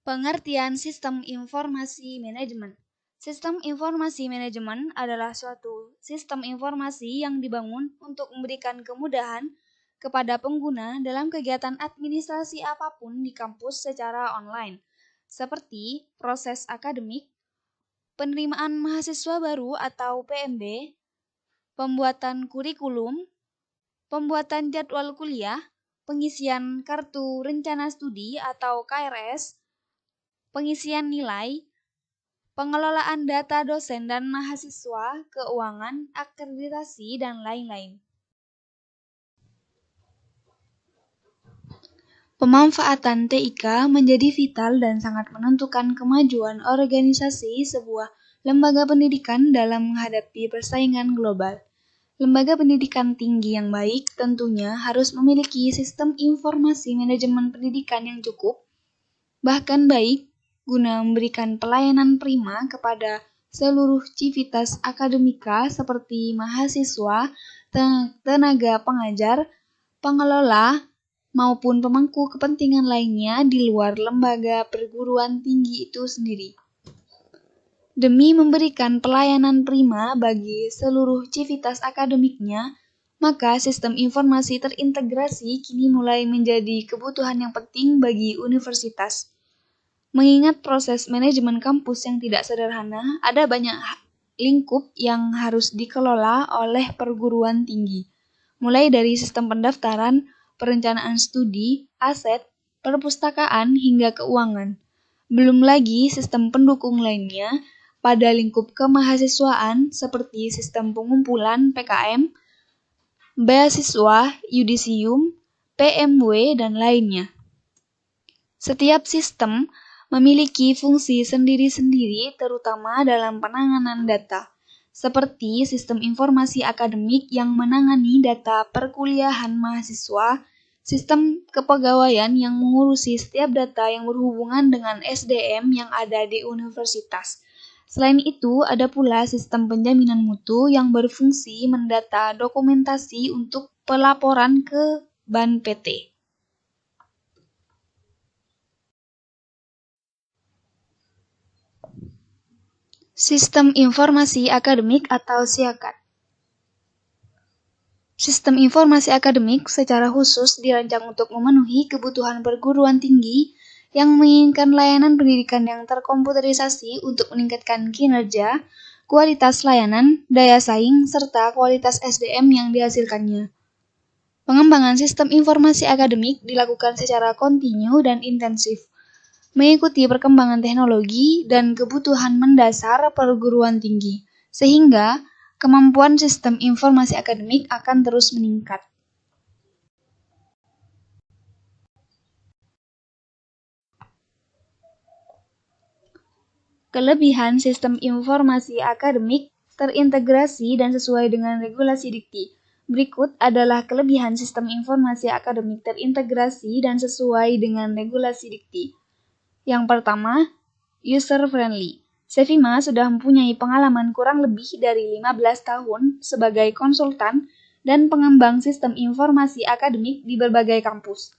Pengertian sistem informasi manajemen. Sistem informasi manajemen adalah suatu sistem informasi yang dibangun untuk memberikan kemudahan kepada pengguna dalam kegiatan administrasi apapun di kampus secara online, seperti proses akademik, penerimaan mahasiswa baru atau PMB, pembuatan kurikulum, pembuatan jadwal kuliah, pengisian kartu rencana studi atau KRS, pengisian nilai, pengelolaan data dosen dan mahasiswa, keuangan, akreditasi, dan lain-lain. Pemanfaatan TIK menjadi vital dan sangat menentukan kemajuan organisasi sebuah lembaga pendidikan dalam menghadapi persaingan global. Lembaga pendidikan tinggi yang baik tentunya harus memiliki sistem informasi manajemen pendidikan yang cukup, bahkan baik, guna memberikan pelayanan prima kepada seluruh civitas akademika seperti mahasiswa, tenaga pengajar, pengelola, maupun pemangku kepentingan lainnya di luar lembaga perguruan tinggi itu sendiri. Demi memberikan pelayanan prima bagi seluruh civitas akademiknya, maka sistem informasi terintegrasi kini mulai menjadi kebutuhan yang penting bagi universitas. Mengingat proses manajemen kampus yang tidak sederhana, ada banyak lingkup yang harus dikelola oleh perguruan tinggi, mulai dari sistem pendaftaran, perencanaan studi, aset, perpustakaan, hingga keuangan. Belum lagi sistem pendukung lainnya pada lingkup kemahasiswaan seperti sistem pengumpulan PKM, beasiswa, yudisium, PMW, dan lainnya. Setiap sistem memiliki fungsi sendiri-sendiri terutama dalam penanganan data, seperti sistem informasi akademik yang menangani data perkuliahan mahasiswa, sistem kepegawaian yang mengurusi setiap data yang berhubungan dengan SDM yang ada di universitas. Selain itu, ada pula sistem penjaminan mutu yang berfungsi mendata dokumentasi untuk pelaporan ke Ban PT. Sistem Informasi Akademik atau SIAKAD. Sistem informasi akademik secara khusus dirancang untuk memenuhi kebutuhan perguruan tinggi yang menginginkan layanan pendidikan yang terkomputerisasi untuk meningkatkan kinerja, kualitas layanan, daya saing, serta kualitas SDM yang dihasilkannya. Pengembangan sistem informasi akademik dilakukan secara kontinu dan intensif, mengikuti perkembangan teknologi dan kebutuhan mendasar perguruan tinggi, sehingga kemampuan sistem informasi akademik akan terus meningkat. Kelebihan sistem informasi akademik terintegrasi dan sesuai dengan regulasi Dikti. Berikut adalah kelebihan sistem informasi akademik terintegrasi dan sesuai dengan regulasi Dikti. Yang pertama, user-friendly. Sevima sudah mempunyai pengalaman kurang lebih dari 15 tahun sebagai konsultan dan pengembang sistem informasi akademik di berbagai kampus,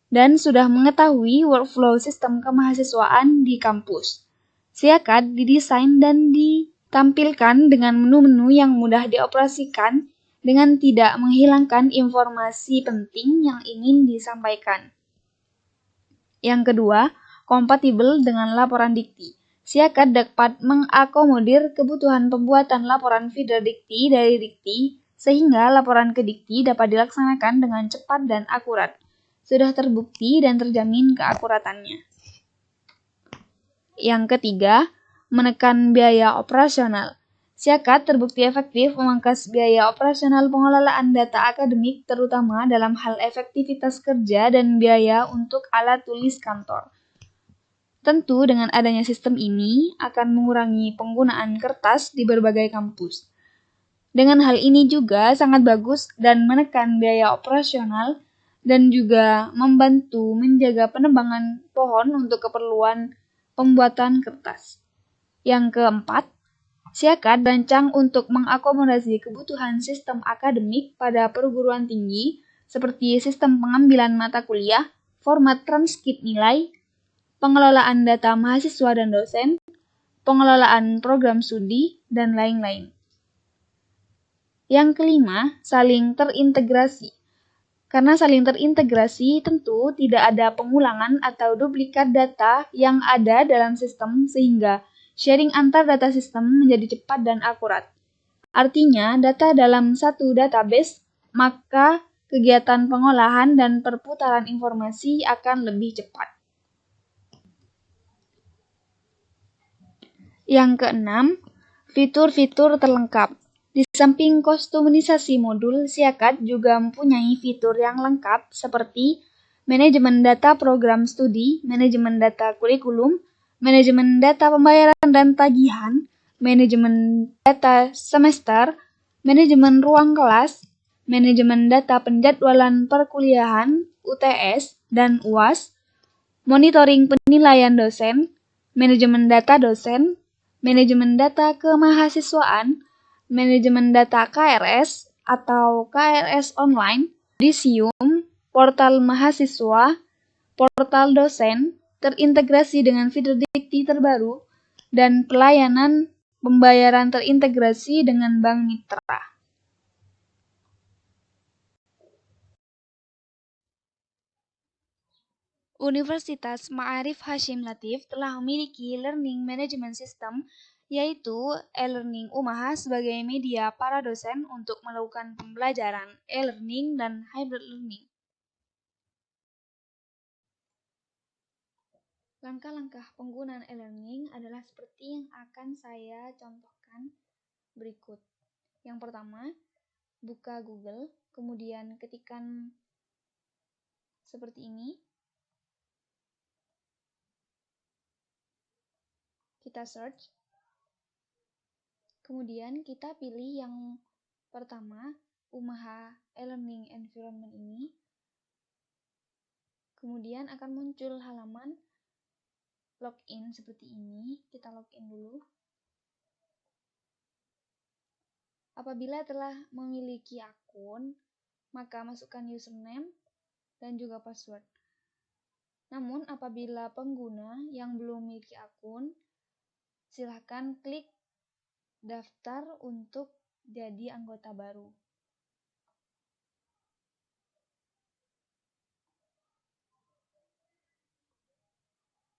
dan sudah mengetahui workflow sistem kemahasiswaan di kampus. SIAKAD didesain dan ditampilkan dengan menu-menu yang mudah dioperasikan dengan tidak menghilangkan informasi penting yang ingin disampaikan. Yang kedua, kompatibel dengan laporan Dikti. SIAKAD dapat mengakomodir kebutuhan pembuatan laporan feeder Dikti dari Dikti, sehingga laporan ke Dikti dapat dilaksanakan dengan cepat dan akurat. Sudah terbukti dan terjamin keakuratannya. Yang ketiga, menekan biaya operasional. SIAKAD terbukti efektif memangkas biaya operasional pengelolaan data akademik, terutama dalam hal efektivitas kerja dan biaya untuk alat tulis kantor. Tentu dengan adanya sistem ini akan mengurangi penggunaan kertas di berbagai kampus. Dengan hal ini juga sangat bagus dan menekan biaya operasional dan juga membantu menjaga penebangan pohon untuk keperluan pembuatan kertas. Yang keempat, SIAKAD rancang untuk mengakomodasi kebutuhan sistem akademik pada perguruan tinggi seperti sistem pengambilan mata kuliah, format transkrip nilai, pengelolaan data mahasiswa dan dosen, pengelolaan program studi, dan lain-lain. Yang kelima, saling terintegrasi. Karena saling terintegrasi, tentu tidak ada pengulangan atau duplikat data yang ada dalam sistem sehingga sharing antar data sistem menjadi cepat dan akurat. Artinya, data dalam satu database, maka kegiatan pengolahan dan perputaran informasi akan lebih cepat. Yang keenam, fitur-fitur terlengkap. Di samping kostumisasi modul, Siakat juga mempunyai fitur yang lengkap seperti manajemen data program studi, manajemen data kurikulum, manajemen data pembayaran dan tagihan, manajemen data semester, manajemen ruang kelas, manajemen data penjadwalan perkuliahan, UTS, dan UAS, monitoring penilaian dosen, manajemen data dosen, manajemen data kemahasiswaan, manajemen data KRS atau KRS online, Disium, portal mahasiswa, portal dosen, terintegrasi dengan fitur dikti terbaru, dan pelayanan pembayaran terintegrasi dengan Bank Mitra. Universitas Ma'arif Hasyim Latif telah memiliki Learning Management System, yaitu e-learning Umaha sebagai media para dosen untuk melakukan pembelajaran e-learning dan hybrid learning. Langkah-langkah penggunaan e-learning adalah seperti yang akan saya contohkan berikut. Yang pertama, buka Google, kemudian ketikkan seperti ini. Kita search. Kemudian kita pilih yang pertama, Umaha e-learning environment ini. Kemudian akan muncul halaman login seperti ini. Kita login dulu. Apabila telah memiliki akun, maka masukkan username dan juga password. Namun apabila pengguna yang belum memiliki akun, silahkan klik daftar untuk jadi anggota baru.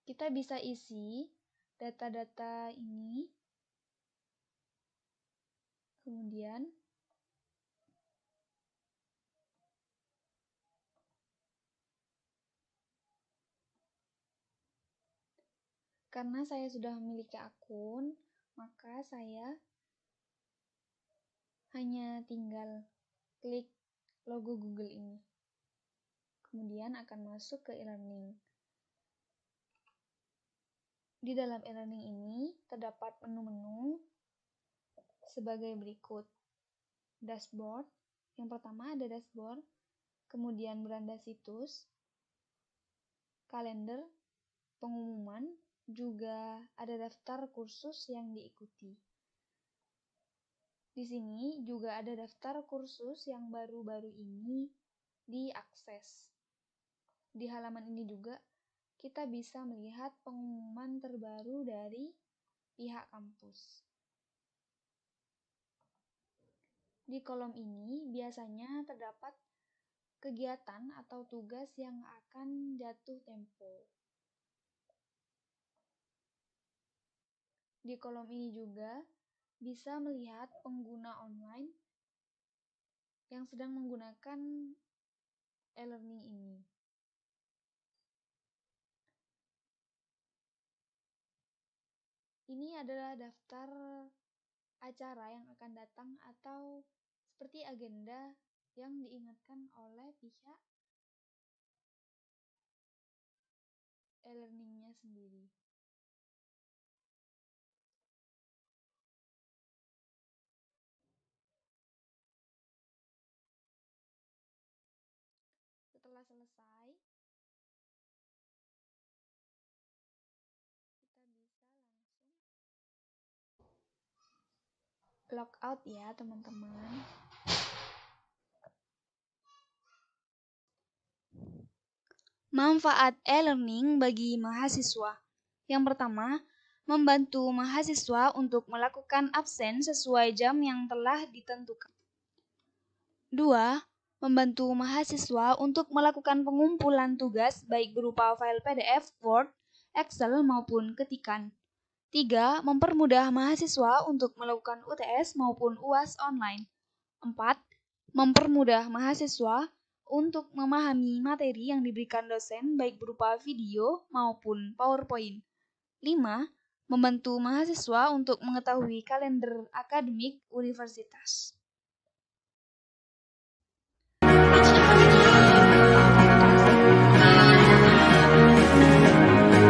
Kita bisa isi data-data ini, kemudian karena saya sudah memiliki akun, maka saya hanya tinggal klik logo Google ini. Kemudian akan masuk ke e-learning. Di dalam e-learning ini terdapat menu-menu sebagai berikut. Dashboard. Yang pertama ada dashboard, kemudian beranda situs, kalender, pengumuman, juga ada daftar kursus yang diikuti. Di sini juga ada daftar kursus yang baru-baru ini diakses. Di halaman ini juga kita bisa melihat pengumuman terbaru dari pihak kampus. Di kolom ini biasanya terdapat kegiatan atau tugas yang akan jatuh tempo. Di kolom ini juga bisa melihat pengguna online yang sedang menggunakan e-learning ini. Ini adalah daftar acara yang akan datang atau seperti agenda yang diingatkan oleh pihak e-learningnya sendiri. Setelah selesai, kita bisa langsung logout ya teman-teman. Manfaat e-learning bagi mahasiswa. Yang pertama, membantu mahasiswa untuk melakukan absen sesuai jam yang telah ditentukan. 2. Membantu mahasiswa untuk melakukan pengumpulan tugas baik berupa file PDF, Word, Excel maupun ketikan. 3. Mempermudah mahasiswa untuk melakukan UTS maupun UAS online. 4. Mempermudah mahasiswa untuk memahami materi yang diberikan dosen baik berupa video maupun PowerPoint. 5. Membantu mahasiswa untuk mengetahui kalender akademik universitas.